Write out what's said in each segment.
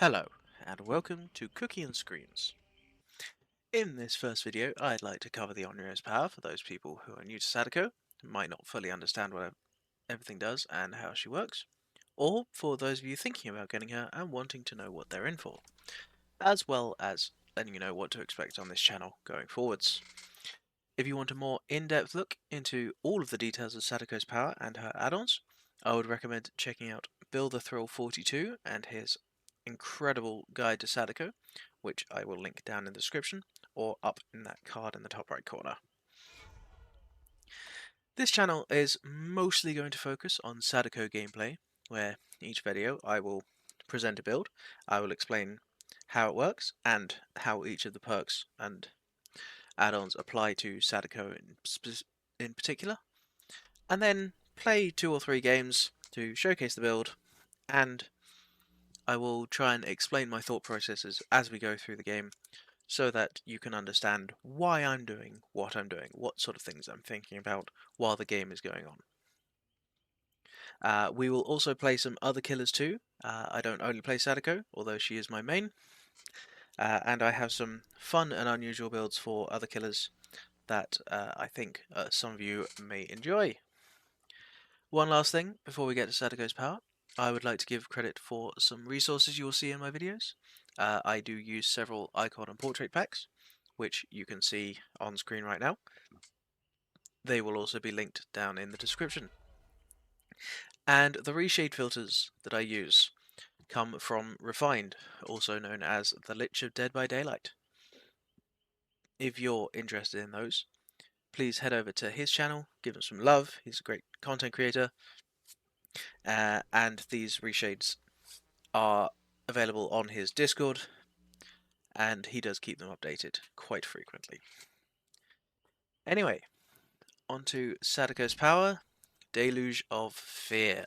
Hello, and welcome to Cookie and Screens. In this first video, I'd like to cover the Onryo's power for those people who are new to Sadako, who might not fully understand what everything does and how she works, or for those of you thinking about getting her and wanting to know what they're in for, as well as letting you know what to expect on this channel going forwards. If you want a more in-depth look into all of the details of Sadako's power and her add-ons, I would recommend checking out Bill the Thrill 42 and his incredible guide to Sadako, which I will link down in the description or up in that card in the top right corner. This channel is mostly going to focus on Sadako gameplay, where each video I will present a build, I will explain how it works and how each of the perks and add-ons apply to Sadako in particular, and then play 2 or 3 games to showcase the build, and I will try and explain my thought processes as we go through the game so that you can understand why I'm doing, what sort of things I'm thinking about while the game is going on. We will also play some other killers too. I don't only play Sadako, although she is my main, and I have some fun and unusual builds for other killers that I think some of you may enjoy. One last thing before we get to Sadako's power, I would like to give credit for some resources you will see in my videos. I do use several icon and portrait packs, which you can see on screen right now. They will also be linked down in the description. And the reshade filters that I use come from Refined, also known as the Lich of Dead by Daylight. If you're interested in those, please head over to his channel, give him some love. He's a great content creator, and these reshades are available on his Discord, and he does keep them updated quite frequently. Anyway, on to Sadako's power, Deluge of Fear.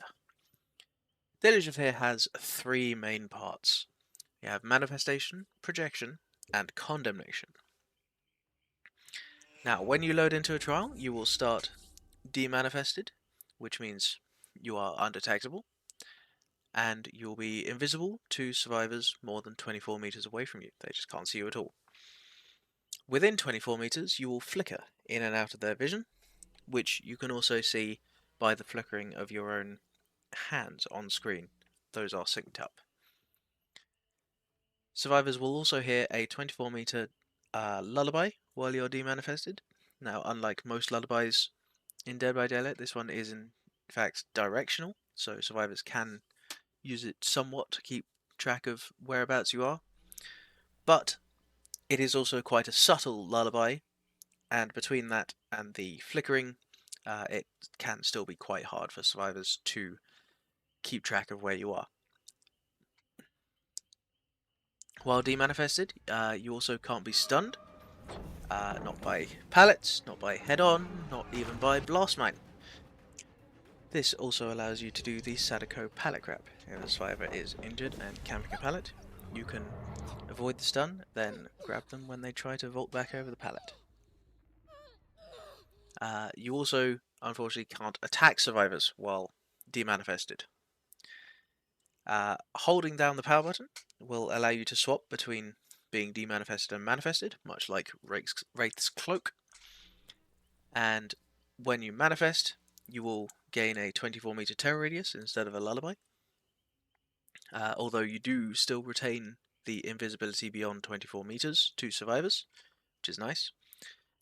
Deluge of Fear has 3 main parts. You have Manifestation, Projection, and Condemnation. Now, when you load into a trial, you will start demanifested, which means you are undetectable, and you'll be invisible to survivors more than 24 meters away from you. They just can't see you at all. Within 24 meters, you will flicker in and out of their vision, which you can also see by the flickering of your own hands on screen. Those are synced up. Survivors will also hear a 24-meter lullaby while you're demanifested. Now, unlike most lullabies in Dead by Daylight, this one is in fact directional, so survivors can use it somewhat to keep track of whereabouts you are. But it is also quite a subtle lullaby, and between that and the flickering, it can still be quite hard for survivors to keep track of where you are. While demanifested, you also can't be stunned, not by pallets, not by head-on, not even by blast mine. This also allows you to do the Sadako pallet grab. If a survivor is injured and camping a pallet, you can avoid the stun, then grab them when they try to vault back over the pallet. You also, unfortunately, can't attack survivors while demanifested. Holding down the power button will allow you to swap between being demanifested and manifested, much like Wraith's Cloak. And when you manifest, you will gain a 24-meter terror radius instead of a lullaby. Although you do still retain the invisibility beyond 24 meters to survivors, which is nice.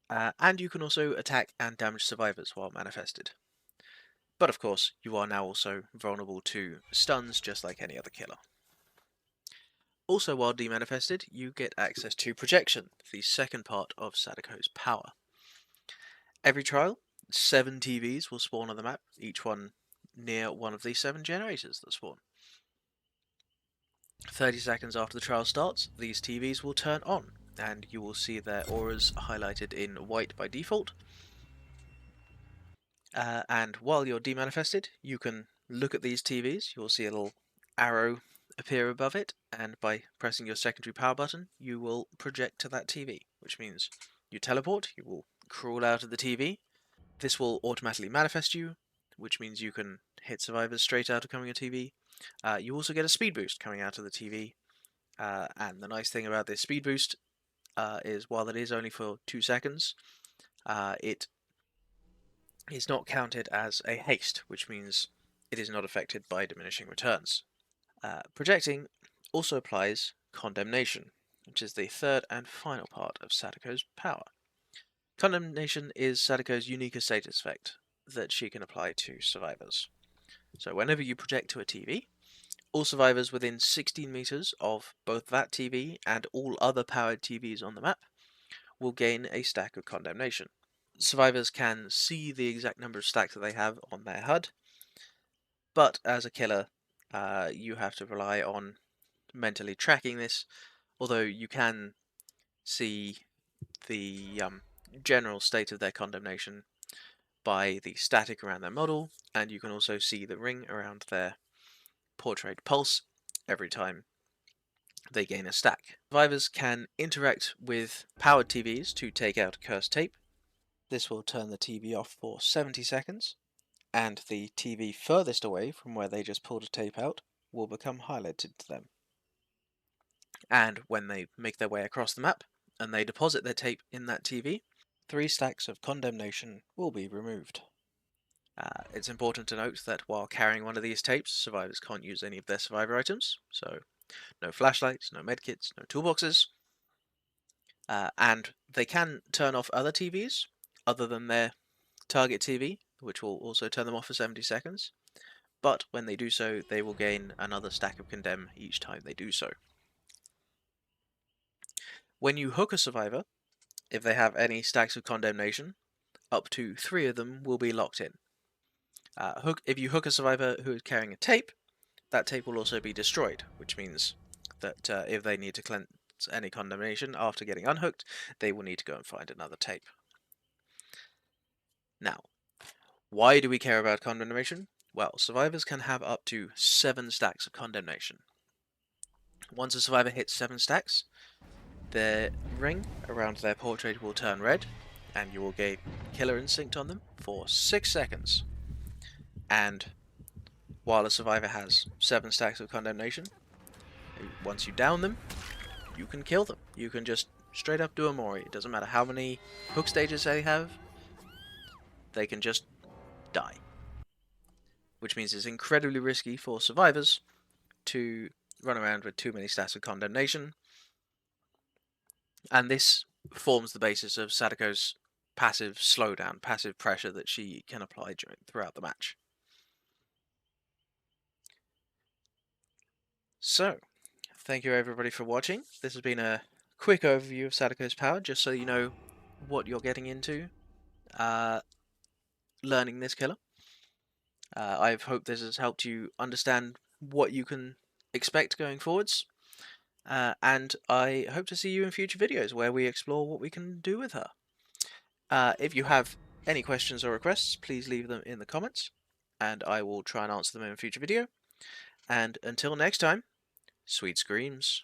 And you can also attack and damage survivors while manifested. But of course, you are now also vulnerable to stuns just like any other killer. Also, while demanifested, you get access to Projection, the second part of Sadako's power. Every trial, 7 TVs will spawn on the map, each one near one of the 7 generators that spawn. 30 seconds after the trial starts, these TVs will turn on, and you will see their auras highlighted in white by default. And while you're demanifested, you can look at these TVs. You'll see a little arrow appear above it, and by pressing your secondary power button, you will project to that TV, which means you teleport, you will crawl out of the TV. This will automatically manifest you, which means you can hit survivors straight out of coming a TV. You also get a speed boost coming out of the TV, And the nice thing about this speed boost is while it is only for 2 seconds, it is not counted as a haste, which means it is not affected by diminishing returns. Projecting also applies condemnation, which is the third and final part of Sadako's power. Condemnation is Sadako's unique status effect that she can apply to survivors. So whenever you project to a TV, all survivors within 16 meters of both that TV and all other powered TVs on the map will gain a stack of condemnation. Survivors can see the exact number of stacks that they have on their HUD, but as a killer, you have to rely on mentally tracking this, although you can see the general state of their condemnation by the static around their model, and you can also see the ring around their portrait pulse every time they gain a stack. Survivors can interact with powered TVs to take out cursed tape. This will turn the TV off for 70 seconds, and the TV furthest away from where they just pulled a tape out will become highlighted to them. And when they make their way across the map, and they deposit their tape in that TV, 3 stacks of condemnation will be removed. It's important to note that while carrying one of these tapes, survivors can't use any of their survivor items, so no flashlights, no medkits, no toolboxes, and they can turn off other TVs other than their target TV, which will also turn them off for 70 seconds, but when they do so, they will gain another stack of condemn each time they do so. When you hook a survivor, if they have any stacks of condemnation, up to 3 of them will be locked in. If you hook a survivor who is carrying a tape, that tape will also be destroyed, which means that if they need to cleanse any condemnation after getting unhooked, they will need to go and find another tape. Now, why do we care about condemnation? Well, survivors can have up to 7 stacks of condemnation. Once a survivor hits 7 stacks, their ring around their portrait will turn red, and you will gain Killer Instinct on them for 6 seconds. And while a survivor has 7 stacks of condemnation, once you down them, you can kill them. You can just straight up do a Mori. It doesn't matter how many hook stages they have, they can just die. Which means it's incredibly risky for survivors to run around with too many stacks of condemnation. And this forms the basis of Sadako's passive slowdown, passive pressure that she can apply throughout the match. So, thank you everybody for watching. This has been a quick overview of Sadako's power, just so you know what you're getting into learning this killer. I hope this has helped you understand what you can expect going forwards. And I hope to see you in future videos where we explore what we can do with her. If you have any questions or requests, please leave them in the comments, and I will try and answer them in a future video. And until next time, sweet screams.